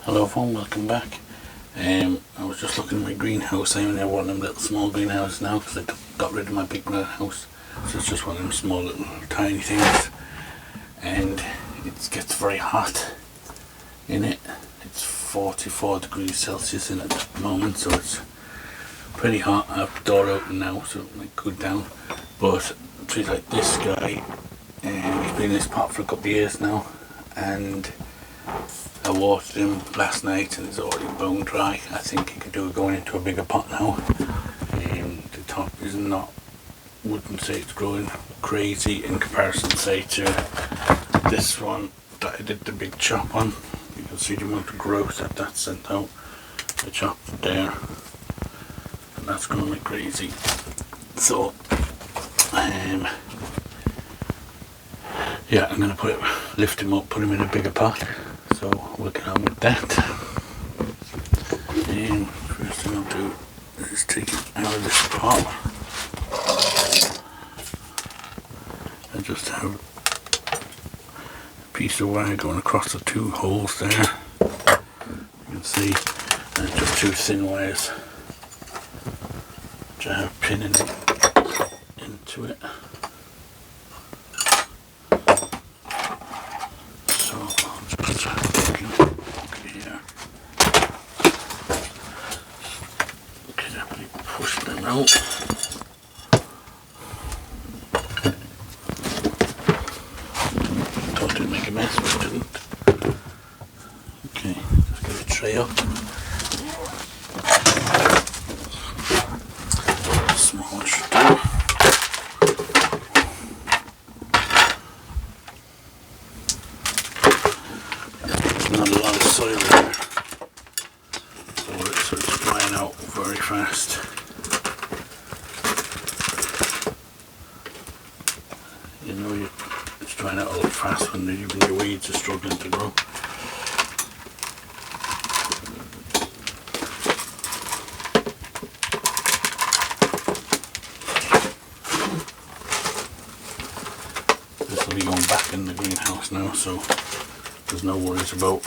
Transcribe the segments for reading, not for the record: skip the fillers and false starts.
Hello everyone, welcome back. I was just looking at my greenhouse. I only have one of them little small greenhouses now because I got rid of my big greenhouse. So it's just one of them small little tiny things. And it gets very hot in it. It's 44 degrees Celsius in it at the moment, so it's pretty hot. I have the door open now so it might cool down. But trees like this guy, he's been in this pot for a couple of years now, and I watered him last night and he's already bone dry. I think he could do it going into a bigger pot now. The top is not, wouldn't say it's growing crazy in comparison, say, to this one that I did the big chop on. You can see the amount of growth that sent out. I chopped there and that's growing like crazy. So yeah, I'm going to lift him up, put him in a bigger pot. So we'll get on with that. And first thing I'll do is take it out of this pot. I just have a piece of wire going across the two holes there. You can see, and it's just two thin wires which I have pinning into it. So I'll just here. Carefully push them out. Thought it'd make a mess, but it didn't. Okay, just get a tray up. Small should do. Not a lot of soil there, so it's drying out very fast. You know, it's drying out a lot fast when even your weeds are struggling to grow. This will be going back in the greenhouse now, so there's no worries about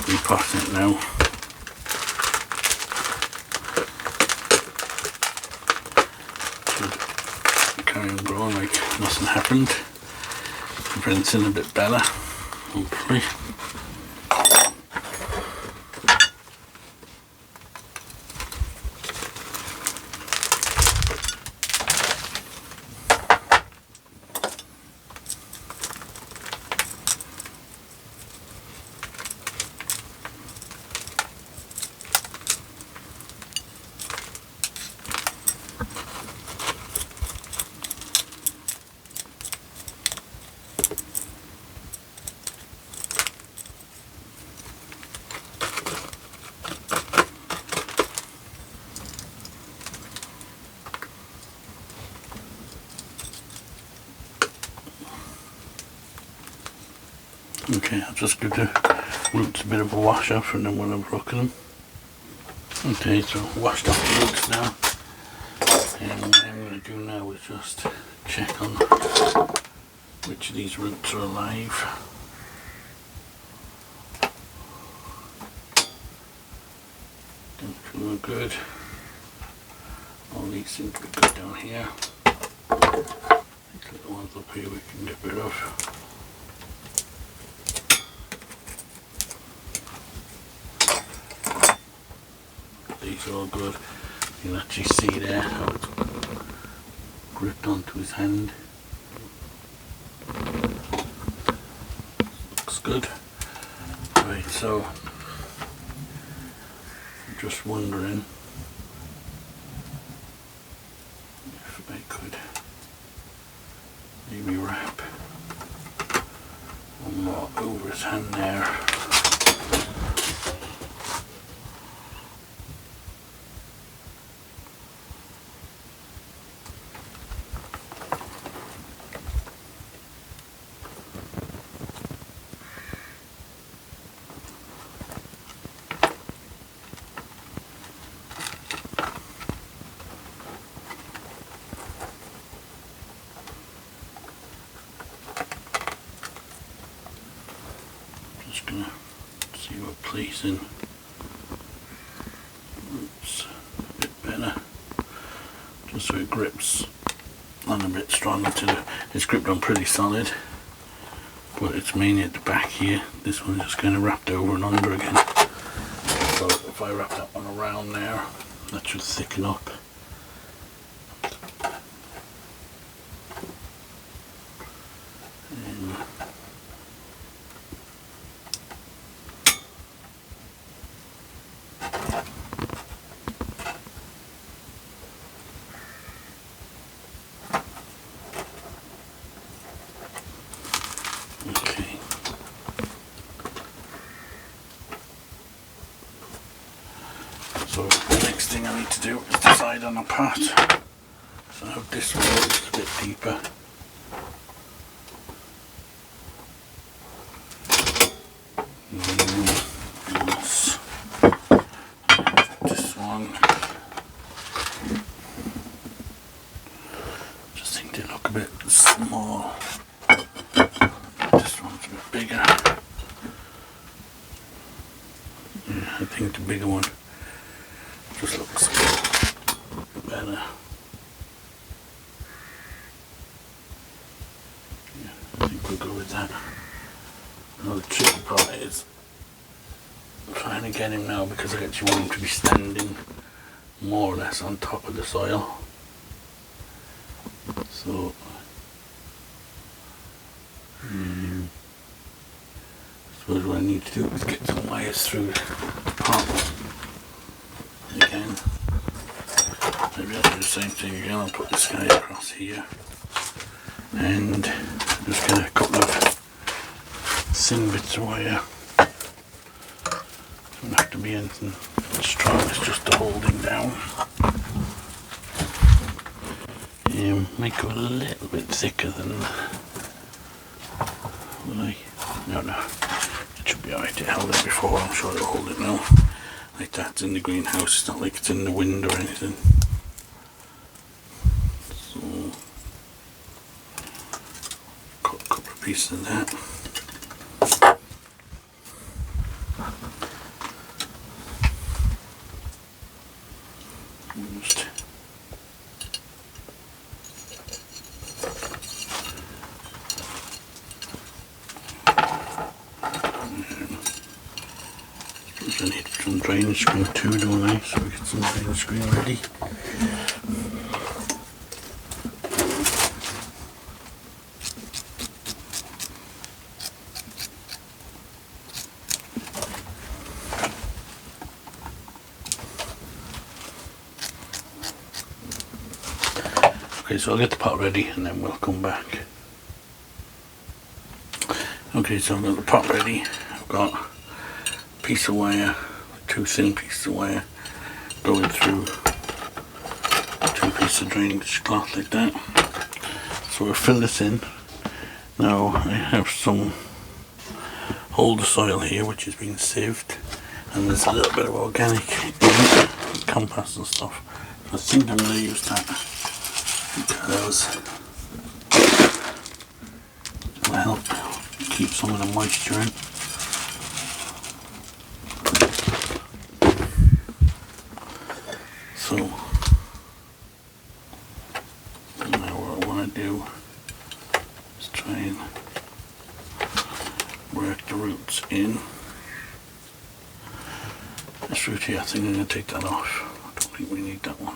repotting it now. Should carry on growing like nothing happened. Everything's a bit better, hopefully. Okay, I'll just give the roots a bit of a wash off and then we'll have a look at them. Okay, so washed off the roots now. And what I'm going to do now is just check on which of these roots are alive. Them two are good. All these seem to be good down here. These little ones up here we can get rid of. These are all good. You can actually see there how it's gripped onto his hand. Looks good. Right, so I'm just wondering if I could maybe wrap one more over his hand there. Just gonna See what placing. It's a bit better, just so it grips on a bit stronger. It's gripped on pretty solid, but it's mainly at the back here. This one's just kind of wrapped over and under again. So if I wrap that one around there, that should thicken up. So the next thing I need to do is decide on a pot. So I have this one is a bit deeper. This one. Just think they look a bit small. This one's a bit bigger. Yeah, I think the bigger one just looks better. Yeah, I think we'll go with that. Another tricky part is trying to get him now, because I actually want him to be standing more or less on top of the soil. So I suppose what I need to do is get some wires through the pot. Again, maybe I'll do the same thing again. I'll put this guy across here and just get a couple of thin bits of wire. Doesn't have to be anything strong, it's just to hold him down. Make it a little bit thicker than no, it should be alright. It held it before, I'm sure it'll hold it now. Like that's in the greenhouse, it's not like it's in the wind or anything. So, cut a couple of pieces of that. I need some drainage screen too, don't I? So we get some drainage screen ready. Okay, so I'll get the pot ready and then we'll come back. Okay, so I've got the pot ready. I've got piece of wire, two thin pieces of wire going through two pieces of drainage cloth like that. So we'll fill this in. Now I have some holder soil here which has been sieved, and there's a little bit of organic in it, compost and stuff. I think I'm going to use that because it will help keep some of the moisture in. So now what I want to do is try and work the roots in. This root here, I think I'm going to take that off. I don't think we need that one.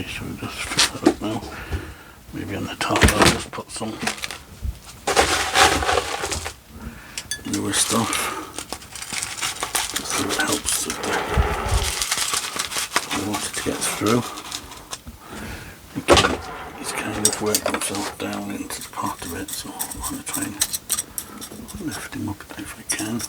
So we'll just fill that up now. Maybe on the top I'll just put some newer stuff, just so it helps with the water to get through. Okay, he's kind of worked himself down into the pot a bit, so I want to try and lift him up if I can.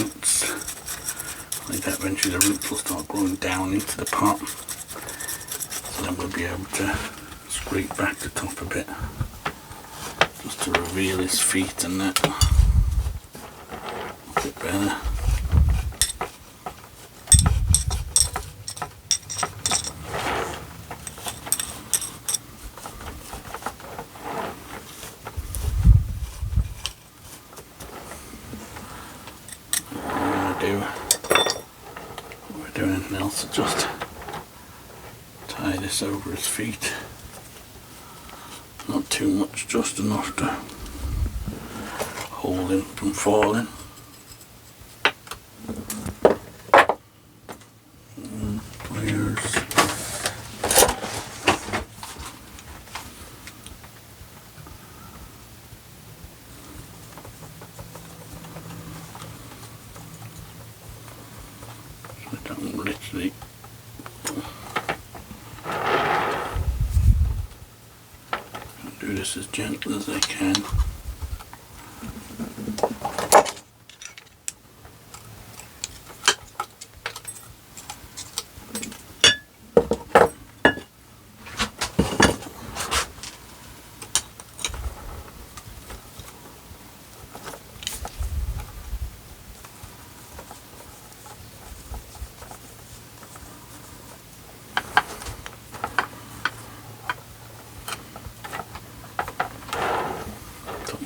roots. Like that, eventually the roots will start growing down into the pot. So then we'll be able to scrape back the top a bit, just to reveal his feet and that a bit better. We're doing anything else to just tie this over his feet. Not too much, just enough to hold him from falling. Pliers. I don't literally do this as gentle as I can.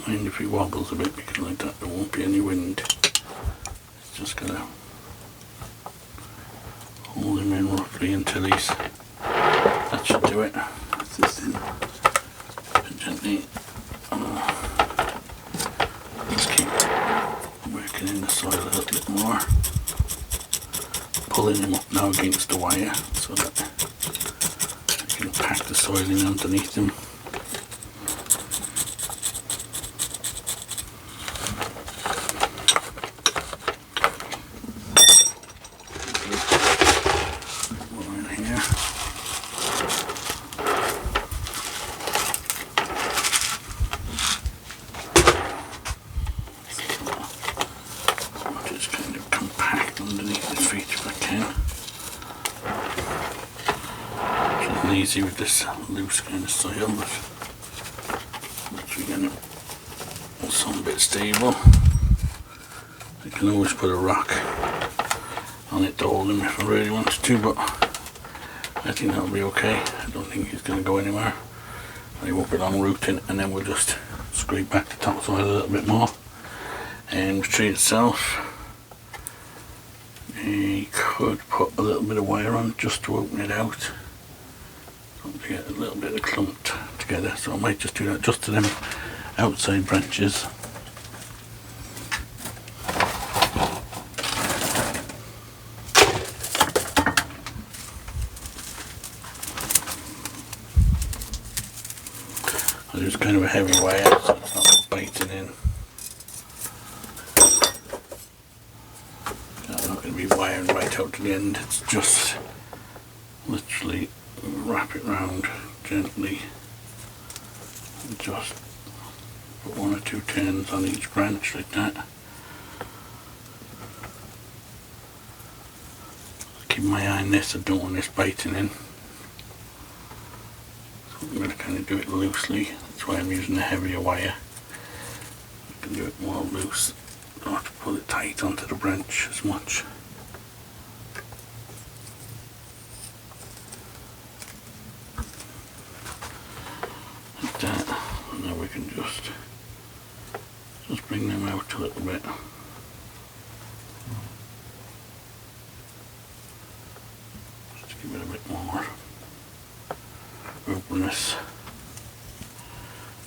Mind if he wobbles a bit, because like that there won't be any wind. It's just gonna hold him in roughly until he's, that should do it. That's this in gently. Just keep working in the soil a little bit more, pulling him up now against the wire so that I can pack the soil in underneath him. Underneath his feet if I can. Which isn't easy with this loose kind of soil, but once we get it some bit stable, I can always put a rock on it to hold him if I really wanted to, but I think that'll be okay. I don't think he's going to go anywhere. I won't be long rooting, and then we'll just scrape back the topsoil a little bit more. And the tree itself, you could put a little bit of wire on just to open it out, so to get a little bit of clumped together. So I might just do that just to them outside branches. There's kind of a heavy wire, so it's not biting in. Be wiring right out to the end. It's just literally wrap it round gently and just put one or two turns on each branch like that. Keep my eye on this, I don't want this biting in. So I'm going to kind of do it loosely, that's why I'm using a heavier wire. I can do it more loose, don't have to pull it tight onto the branch as much. That, and now we can just bring them out a little bit. Just give it a bit more openness.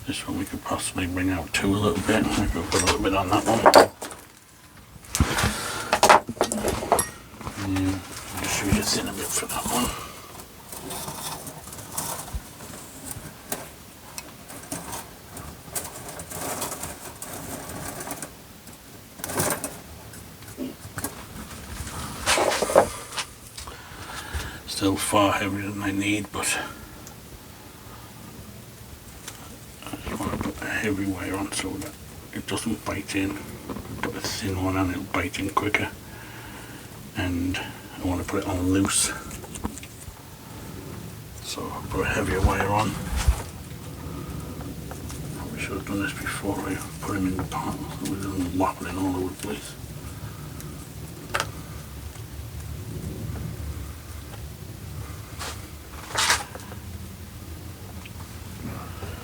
This one we could possibly bring out too a little bit. Maybe we'll put a little bit on that one. Yeah, just shoot it in a bit for that one. Still far heavier than I need, but I just want to put a heavy wire on so that it doesn't bite in. Put a thin one and it'll bite in quicker, and I want to put it on loose, so I'll put a heavier wire on. I should have done this before I put him in the pot so we don't wobbling all over the place.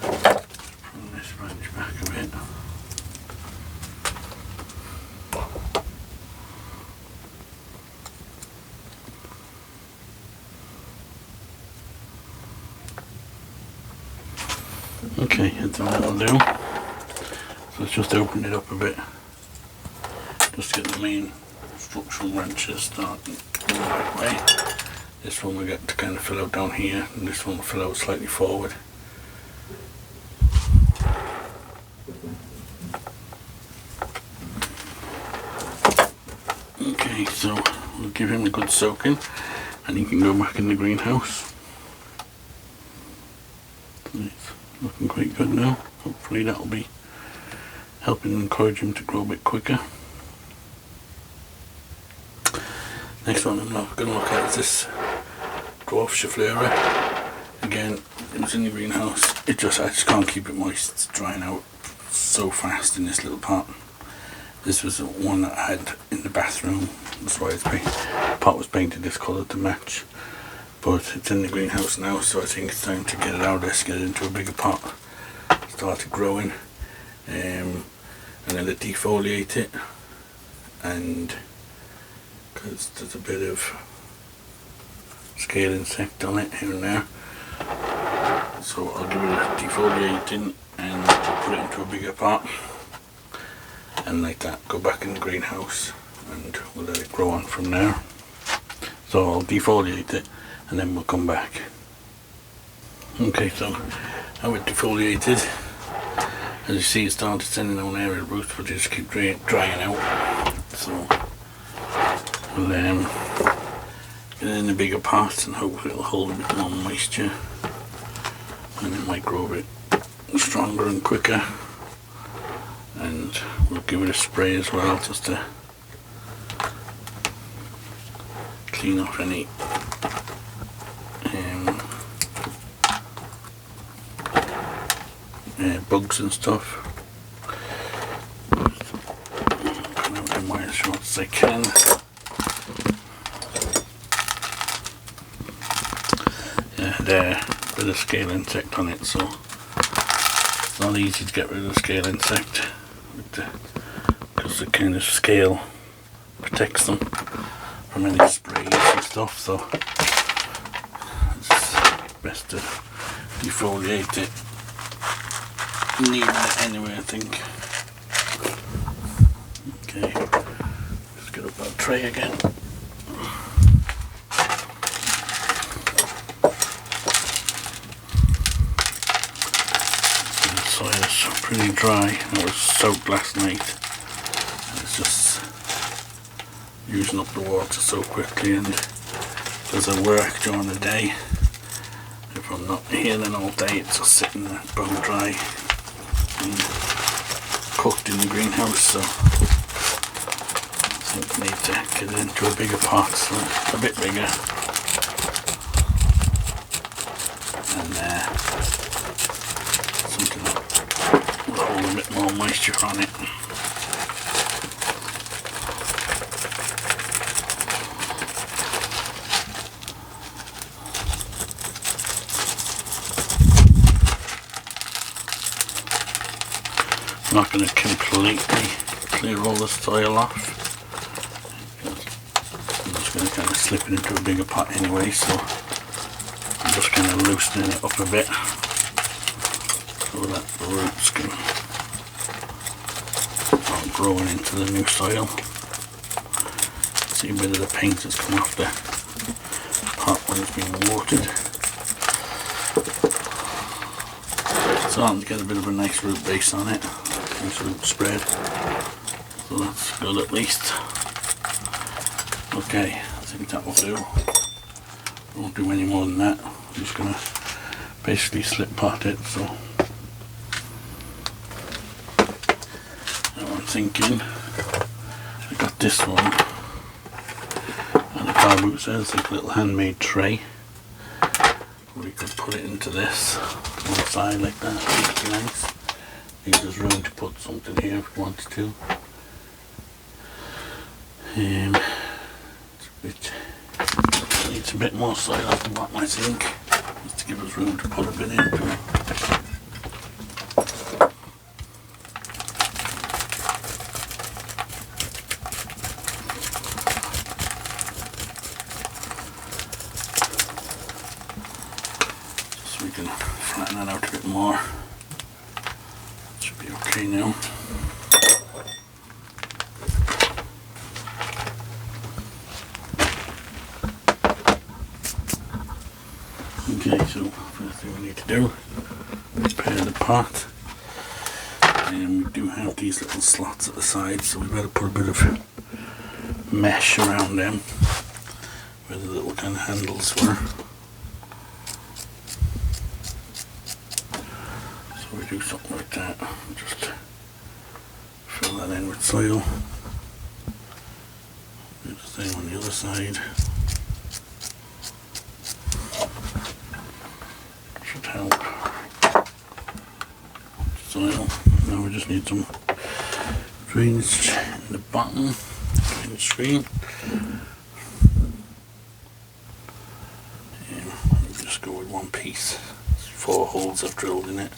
Pull this wrench back a bit. Okay, that's all that'll do. So let's just open it up a bit. Just get the main structural wrenches starting the right way. This one we get to kind of fill out down here, and this one will fill out slightly forward. Okay, so we'll give him a good soaking, and he can go back in the greenhouse. It's looking quite good now. Hopefully that'll be helping encourage him to grow a bit quicker. Next one I'm going to look at is this dwarf schefflera. Again, it was in the greenhouse. I just can't keep it moist. It's drying out so fast in this little pot. This was the one that I had in the bathroom. That's why the pot was painted this colour to match. But it's in the greenhouse now, so I think it's time to get it out of this, get it into a bigger pot, start it growing, and then defoliate it, and because there's a bit of scale insect on it here and there, so I'll give it a defoliating and put it into a bigger pot, and like that go back in the greenhouse and we'll let it grow on from there. So I'll defoliate it and then we'll come back. Okay, so now it's defoliated. As you see, it started sending out aerial roots, but they just keep drying out. So we'll get it in a bigger pot and hopefully it'll hold a bit more moisture, and it might grow a bit stronger and quicker. And we'll give it a spray as well, just to clean off any bugs and stuff. Come out the wire as short as I can. Yeah, there, a bit of scale insect on it, so it's not easy to get rid of the scale insect because the kind of scale protects them from any sprays and stuff, so it's best to defoliate it. Needing it anyway, I think. Okay, let's get up that tray again. The soil's pretty dry. It was soaked last night. It's just using up the water so quickly, and because I work during the day, if I'm not here then all day, it's just sitting there bone dry. Cooked in the greenhouse, so I think I need to get it into a bigger pot, so a bit bigger, and something that will hold a bit more moisture on it. I'm not going to completely clear all the soil off. I'm just going to kind of slip it into a bigger pot anyway, so I'm just kind of loosening it up a bit so that the roots can start growing into the new soil. See a bit of the paint has come off the pot when it's been watered. Starting to get a bit of a nice root base on it. Nice root spread, so that's good at least. Okay, I think that will do. Won't do any more than that. I'm just going to basically slip pot it, so now I'm thinking got this one, and the car boot says like a little handmade tray. We could put it into this one side like that. Would be nice. Maybe there's room to put something here if we wanted to. Needs a bit more soil at the bottom, I think, just to give us room to put a bit into it. So we can flatten that out a bit more. Should be okay now. Okay, so first thing we need to do is prepare the pot, and we do have these little slots at the side, so we better put a bit of mesh around them where the little kind of handles were. So we do something like that, just fill that in with soil. Do the same on the other side. Help. Soil. Now we just need some drainage in the bottom, drainage screen. And we'll just go with one piece. There's 4 holes I've drilled in it.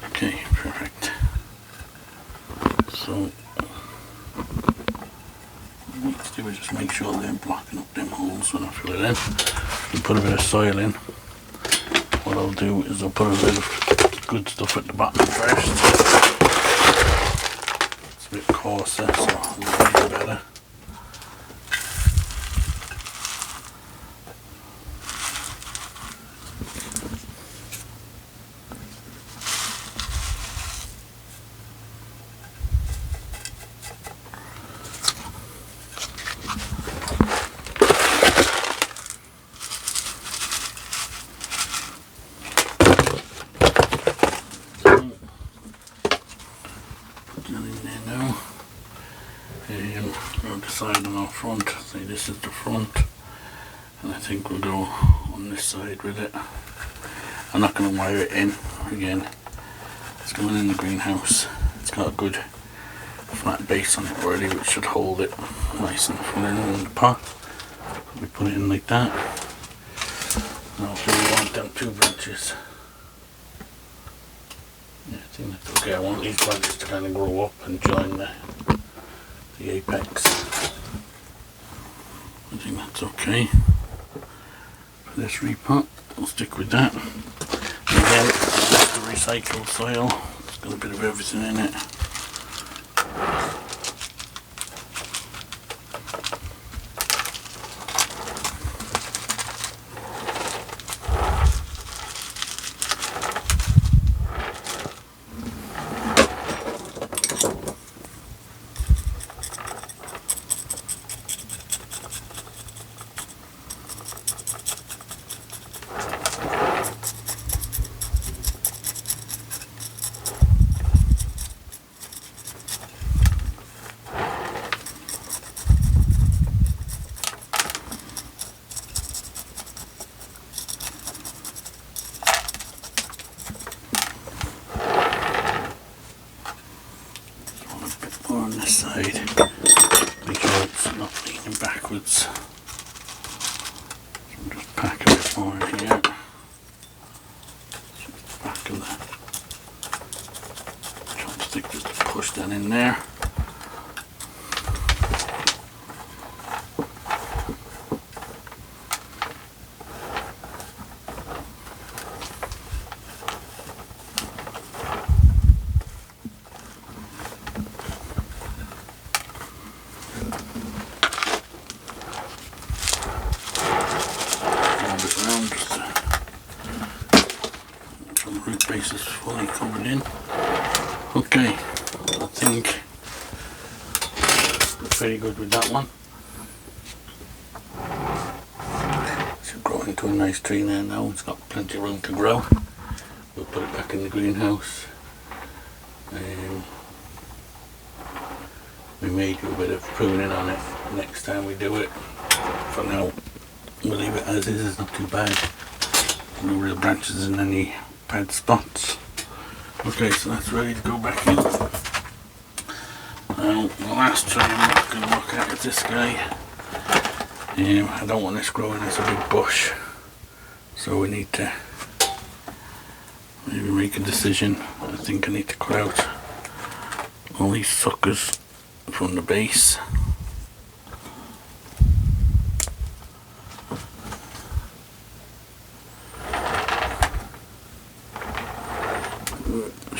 Okay, perfect. So we just make sure they're blocking up them holes when I fill it in. We put a bit of soil in. What I'll do is I'll put a bit of good stuff at the bottom first. It's a bit coarser, so it'll be better. We'll decide on our front, say this is the front, and I think we'll go on this side with it. I'm not going to wire it in again, it's going in the greenhouse. It's got a good flat base on it already, which should hold it nice and full in the pot. We put it in like that. Now we want them 2 branches. Yeah, I think that's okay. I want these branches to kind of grow up and join the apex. I think that's okay for this repot. We'll stick with that. Again, the recycled soil. It's got a bit of everything in it. On this side, make sure it's not leaning backwards. So I'm just pack a bit more in here. Just back of the chopstick, just to push that in there. Root base is fully covered in. Okay, I think we're very good with that one. Should grow into to a nice tree there now. It's got plenty of room to grow. We'll put it back in the greenhouse. We may do a bit of pruning on it next time we do it. For now, we'll leave it as is. It's not too bad. No real branches in any bad spots. Okay, so that's ready to go back in. Now, the last tree I'm going to look at is this guy. I don't want this growing as a big bush, so we need to maybe make a decision. I think I need to cut out all these suckers from the base.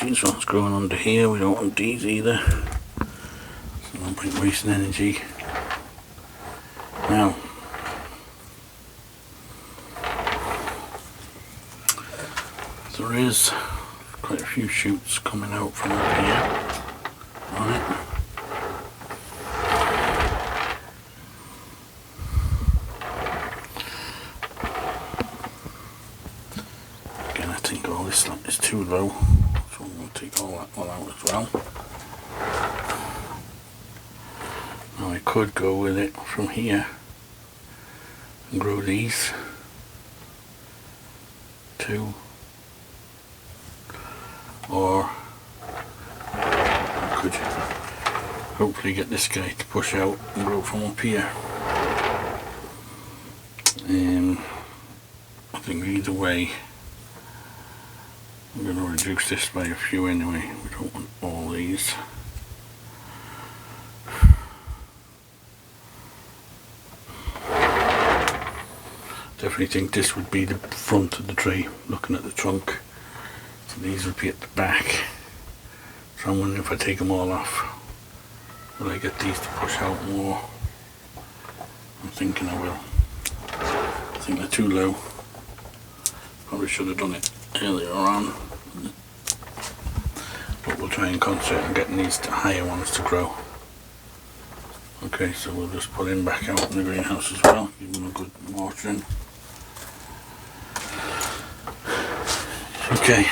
These ones growing under here, we don't want these either, so no point wasting energy. Now, there is quite a few shoots coming out from up here on it. Again, I think all this is too low, so I'm going to take all that one out as well. Now I could go with it from here and grow these two, or I could hopefully get this guy to push out and grow from up here. I think either way I'm going to reduce this by a few anyway. We don't want all these. Definitely think this would be the front of the tree, looking at the trunk. So these would be at the back. So I'm wondering if I take them all off, will I get these to push out more? I'm thinking I will. I think they're too low. Probably should have done it earlier on. But we'll try and concentrate on getting these higher ones to grow. Okay, so we'll just put him back out in the greenhouse as well. Give him a good watering. Okay,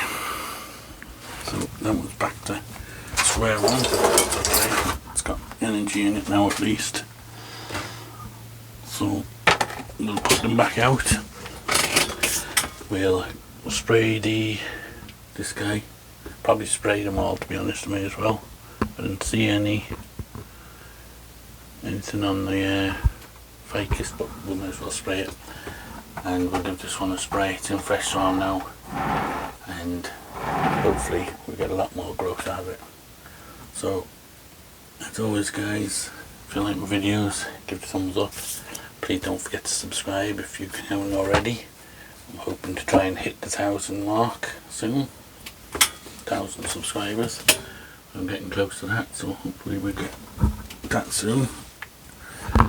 so that one's back to square one. That's okay. It's got energy in it now at least. So we'll put them back out. We'll spray this guy. Probably spray them all, to be honest, I may as well. I didn't see anything on the ficus, but we may as well spray it. And we'll give this one a spray. It's in fresh soil now, and hopefully we get a lot more growth out of it. So as always guys, if you like my videos, give it a thumbs up. Please don't forget to subscribe if you haven't already. I'm hoping to try and hit the 1,000 mark soon. 1,000 subscribers. I'm getting close to that, so hopefully we get that soon.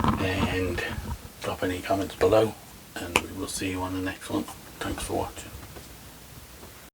And drop any comments below, and we will see you on the next one. Thanks for watching.